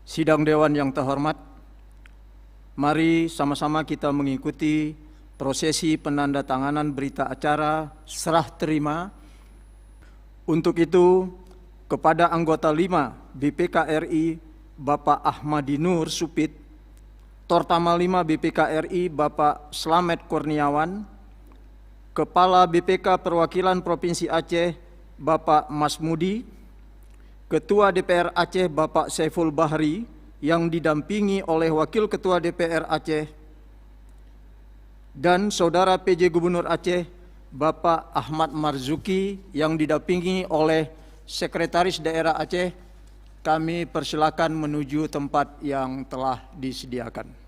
Sidang Dewan yang terhormat, mari sama-sama kita mengikuti prosesi penandatanganan berita acara serah terima. Untuk itu, kepada anggota 5 BPK RI Bapak Ahmadi Nur Supit, Tortama 5 BPK RI Bapak Slamet Kurniawan, Kepala BPK Perwakilan Provinsi Aceh Bapak Masmudi, Ketua DPR Aceh Bapak Saiful Bahri yang didampingi oleh Wakil Ketua DPR Aceh, dan Saudara PJ Gubernur Aceh Bapak Ahmad Marzuki yang didampingi oleh Sekretaris Daerah Aceh. Kami persilakan menuju tempat yang telah disediakan.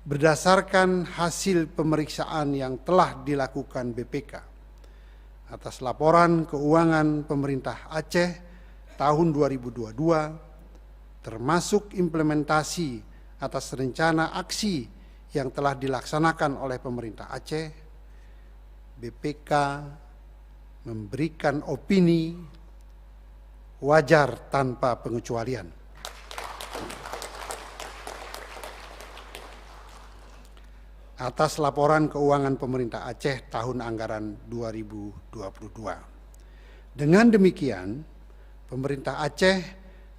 Berdasarkan hasil pemeriksaan yang telah dilakukan BPK atas laporan keuangan pemerintah Aceh tahun 2022, termasuk implementasi atas rencana aksi yang telah dilaksanakan oleh pemerintah Aceh, BPK memberikan opini wajar tanpa pengecualian. Atas laporan keuangan pemerintah Aceh tahun anggaran 2022. Dengan demikian, pemerintah Aceh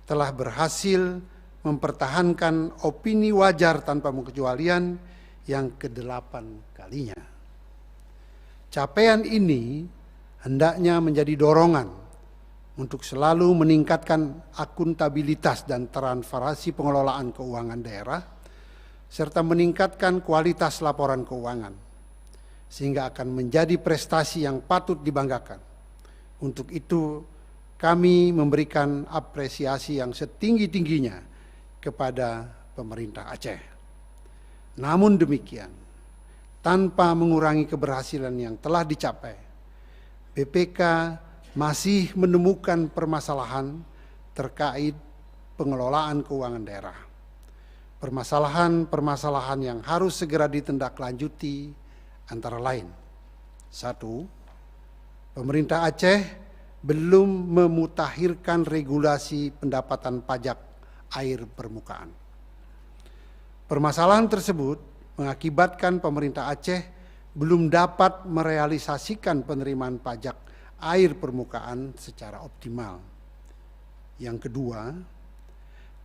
telah berhasil mempertahankan opini wajar tanpa pengecualian yang ke-8 kalinya. Capaian ini hendaknya menjadi dorongan untuk selalu meningkatkan akuntabilitas dan transparansi pengelolaan keuangan daerah, serta meningkatkan kualitas laporan keuangan, sehingga akan menjadi prestasi yang patut dibanggakan. Untuk itu, kami memberikan apresiasi yang setinggi-tingginya kepada pemerintah Aceh. Namun demikian, tanpa mengurangi keberhasilan yang telah dicapai, BPK masih menemukan permasalahan terkait pengelolaan keuangan daerah. Permasalahan-permasalahan yang harus segera ditindaklanjuti antara lain: 1. Pemerintah Aceh belum memutakhirkan regulasi pendapatan pajak air permukaan. Permasalahan tersebut mengakibatkan pemerintah Aceh belum dapat merealisasikan penerimaan pajak air permukaan secara optimal. Yang kedua,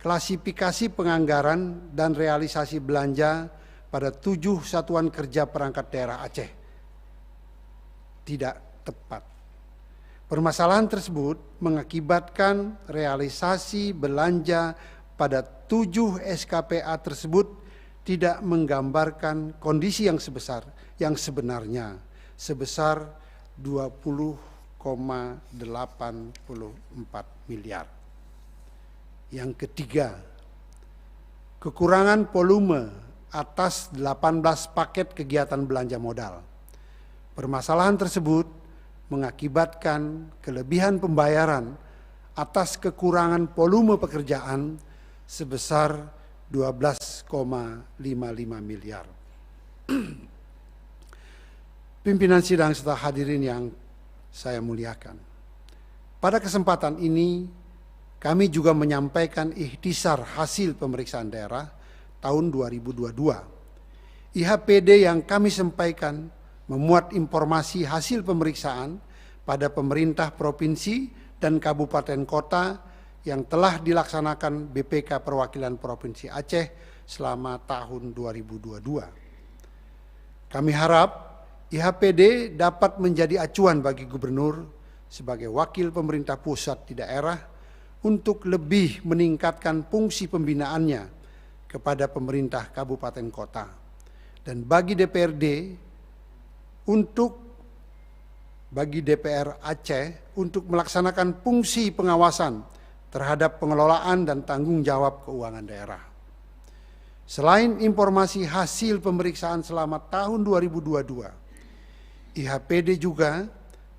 klasifikasi penganggaran dan realisasi belanja pada 7 satuan kerja perangkat daerah Aceh tidak tepat. Permasalahan tersebut mengakibatkan realisasi belanja pada 7 SKPA tersebut tidak menggambarkan kondisi yang sebenarnya sebesar 20,84 miliar. Yang ketiga, kekurangan volume atas 18 paket kegiatan belanja modal. Permasalahan tersebut mengakibatkan kelebihan pembayaran atas kekurangan volume pekerjaan sebesar 12,55 miliar. Pimpinan sidang serta hadirin yang saya muliakan, pada kesempatan ini kami juga menyampaikan ikhtisar hasil pemeriksaan daerah tahun 2022. IHPD yang kami sampaikan memuat informasi hasil pemeriksaan pada pemerintah provinsi dan kabupaten kota yang telah dilaksanakan BPK Perwakilan Provinsi Aceh selama tahun 2022. Kami harap IHPD dapat menjadi acuan bagi gubernur sebagai wakil pemerintah pusat di daerah untuk lebih meningkatkan fungsi pembinaannya kepada pemerintah kabupaten kota. Dan bagi DPR Aceh untuk melaksanakan fungsi pengawasan terhadap pengelolaan dan tanggung jawab keuangan daerah. Selain informasi hasil pemeriksaan selama tahun 2022, IHPD juga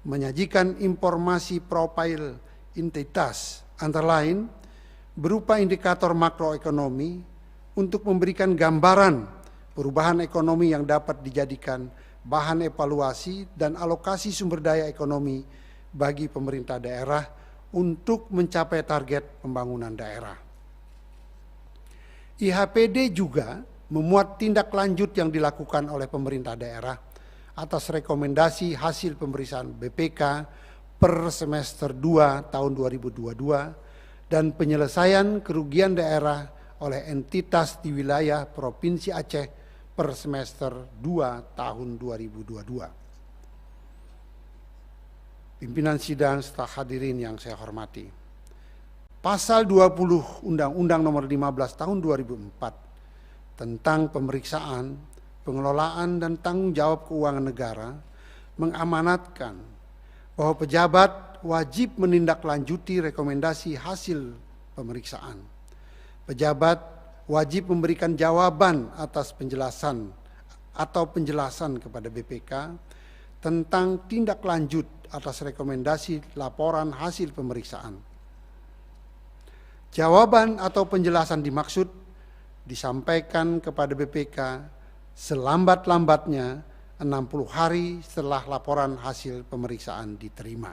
menyajikan informasi profil entitas, antara lain berupa indikator makroekonomi untuk memberikan gambaran perubahan ekonomi yang dapat dijadikan bahan evaluasi dan alokasi sumber daya ekonomi bagi pemerintah daerah untuk mencapai target pembangunan daerah. IHPD juga memuat tindak lanjut yang dilakukan oleh pemerintah daerah atas rekomendasi hasil pemeriksaan BPK per semester 2 tahun 2022 dan penyelesaian kerugian daerah oleh entitas di wilayah Provinsi Aceh per semester 2 tahun 2022. Pimpinan sidang serta hadirin yang saya hormati. Pasal 20 Undang-Undang Nomor 15 Tahun 2004 tentang pemeriksaan, pengelolaan dan tanggung jawab keuangan negara mengamanatkan bahwa pejabat wajib menindaklanjuti rekomendasi hasil pemeriksaan. Pejabat wajib memberikan jawaban atas penjelasan kepada BPK tentang tindak lanjut atas rekomendasi laporan hasil pemeriksaan. Jawaban atau penjelasan dimaksud disampaikan kepada BPK selambat-lambatnya 60 hari setelah laporan hasil pemeriksaan diterima.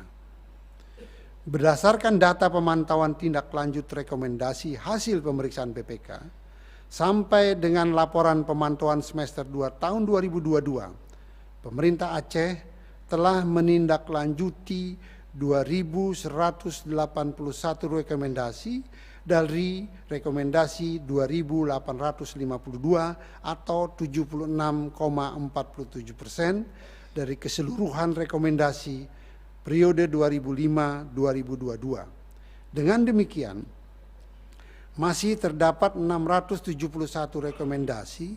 Berdasarkan data pemantauan tindak lanjut rekomendasi hasil pemeriksaan BPK sampai dengan laporan pemantauan semester 2 tahun 2022, pemerintah Aceh telah menindaklanjuti 2.181 rekomendasi dari rekomendasi 2.852 atau 76,47% dari keseluruhan rekomendasi periode 2005-2022. Dengan demikian, masih terdapat 671 rekomendasi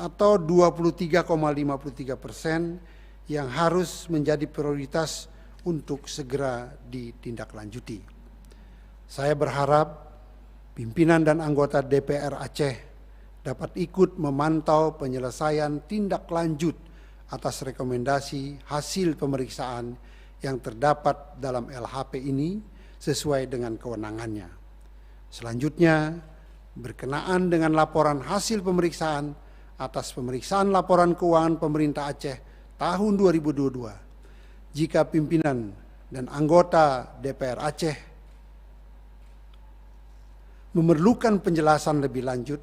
atau 23,53% yang harus menjadi prioritas untuk segera ditindaklanjuti. Saya berharap pimpinan dan anggota DPR Aceh dapat ikut memantau penyelesaian tindak lanjut atas rekomendasi hasil pemeriksaan yang terdapat dalam LHP ini sesuai dengan kewenangannya. Selanjutnya, berkenaan dengan laporan hasil pemeriksaan atas pemeriksaan laporan keuangan pemerintah Aceh tahun 2022, jika pimpinan dan anggota DPR Aceh memerlukan penjelasan lebih lanjut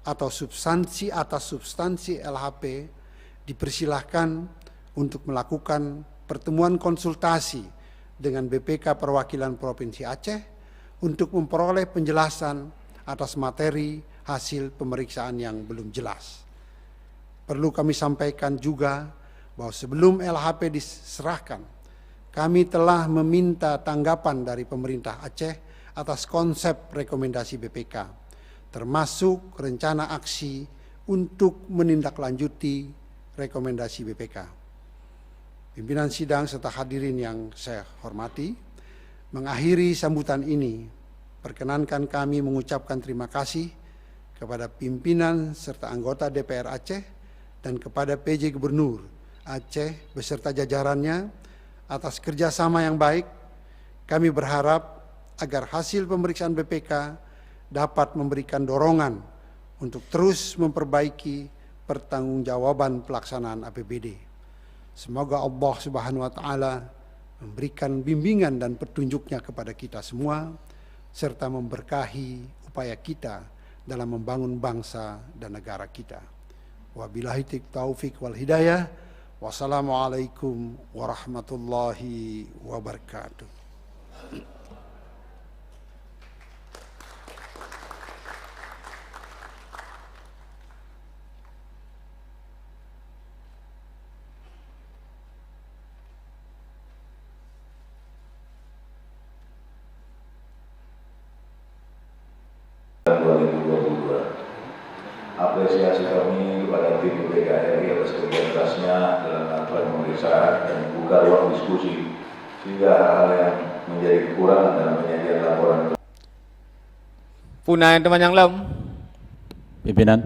atau substansi atas substansi LHP, dipersilahkan untuk melakukan pertemuan konsultasi dengan BPK Perwakilan Provinsi Aceh untuk memperoleh penjelasan atas materi hasil pemeriksaan yang belum jelas. Perlu kami sampaikan juga bahwa sebelum LHP diserahkan, kami telah meminta tanggapan dari pemerintah Aceh atas konsep rekomendasi BPK, termasuk rencana aksi untuk menindaklanjuti rekomendasi BPK. Pimpinan sidang serta hadirin yang saya hormati, mengakhiri sambutan ini, perkenankan kami mengucapkan terima kasih kepada pimpinan serta anggota DPR Aceh dan kepada PJ Gubernur Aceh beserta jajarannya atas kerjasama yang baik. Kami berharap agar hasil pemeriksaan BPK dapat memberikan dorongan untuk terus memperbaiki pertanggungjawaban pelaksanaan APBD. Semoga Allah Subhanahu wa taala memberikan bimbingan dan petunjuknya kepada kita semua serta memberkahi upaya kita dalam membangun bangsa dan negara kita. Wabillahi taufik wal hidayah. Wassalamualaikum warahmatullahi wabarakatuh. Apresiasi kami kepada tim BPK RI atas kerja kerasnya dalam melakukan pemeriksaan dan membuka ruang diskusi sehingga hal-hal yang menjadi kekurangan dalam penyajian laporan. Punai teman yang lain. Pimpinan,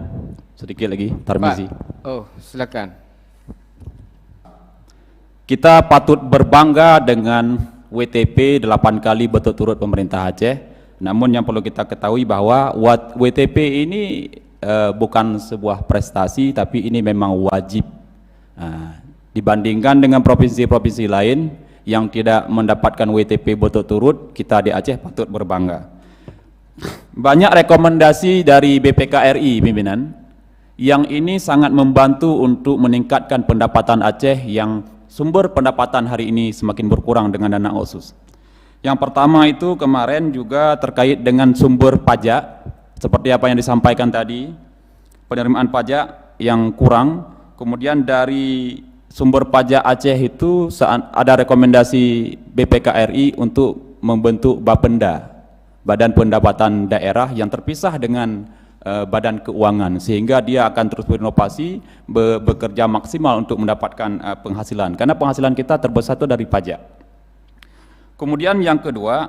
sedikit lagi, Tarmizi. Oh, silakan. Kita patut berbangga dengan WTP 8 kali berturut-turut pemerintah Aceh. Namun yang perlu kita ketahui bahwa WTP ini bukan sebuah prestasi, tapi ini memang wajib. Dibandingkan dengan provinsi-provinsi lain yang tidak mendapatkan WTP berturut-turut, kita di Aceh patut berbangga. Banyak rekomendasi dari BPK RI, pimpinan, yang ini sangat membantu untuk meningkatkan pendapatan Aceh yang sumber pendapatan hari ini semakin berkurang dengan dana otsus. Yang pertama itu kemarin juga terkait dengan sumber pajak, seperti apa yang disampaikan tadi, penerimaan pajak yang kurang. Kemudian dari sumber pajak Aceh itu ada rekomendasi BPK RI untuk membentuk Bapenda, Badan Pendapatan Daerah yang terpisah dengan Badan Keuangan, sehingga dia akan terus berinovasi, bekerja maksimal untuk mendapatkan penghasilan, karena penghasilan kita terbesar itu dari pajak. Kemudian yang kedua,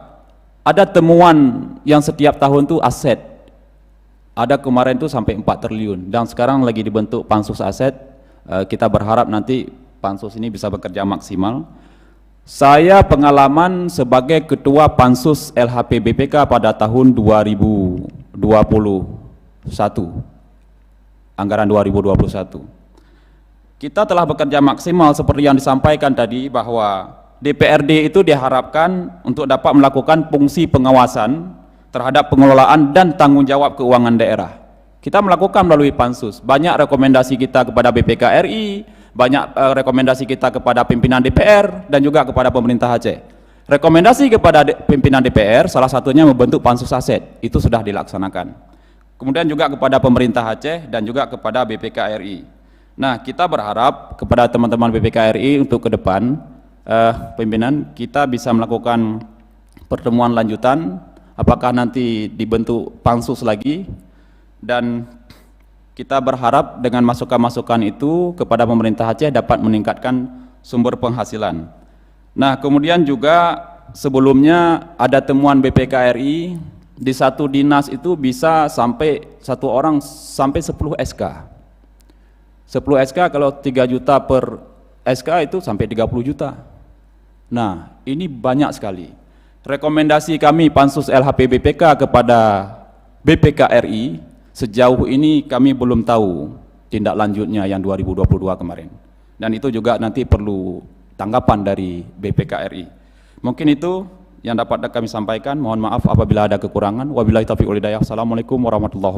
ada temuan yang setiap tahun itu aset. Ada kemarin itu sampai 4 triliun dan sekarang lagi dibentuk pansus aset. Kita berharap nanti pansus ini bisa bekerja maksimal. Saya pengalaman sebagai ketua pansus LHP BPK pada tahun 2021, anggaran 2021. Kita telah bekerja maksimal seperti yang disampaikan tadi, bahwa DPRD itu diharapkan untuk dapat melakukan fungsi pengawasan terhadap pengelolaan dan tanggung jawab keuangan daerah. Kita melakukan melalui pansus, banyak rekomendasi kita kepada BPK RI, banyak rekomendasi kita kepada pimpinan DPR dan juga kepada pemerintah Aceh. Rekomendasi kepada pimpinan DPR salah satunya membentuk pansus aset, itu sudah dilaksanakan. Kemudian juga kepada pemerintah Aceh dan juga kepada BPK RI. Nah, kita berharap kepada teman-teman BPK RI untuk ke depan, pimpinan kita bisa melakukan pertemuan lanjutan, apakah nanti dibentuk pansus lagi, dan kita berharap dengan masukan-masukan itu kepada pemerintah Aceh dapat meningkatkan sumber penghasilan. Nah, kemudian juga sebelumnya ada temuan BPK RI, di satu dinas itu bisa sampai satu orang sampai 10 SK. 10 SK kalau 3 juta per SK itu sampai 30 juta. Nah, ini banyak sekali. Rekomendasi kami pansus LHP BPK kepada BPK RI, sejauh ini kami belum tahu tindak lanjutnya yang 2022 kemarin. Dan itu juga nanti perlu tanggapan dari BPK RI. Mungkin itu yang dapat kami sampaikan. Mohon maaf apabila ada kekurangan. Wabillahi taufiq wal hidayah. Assalamualaikum warahmatullahi wabarakatuh.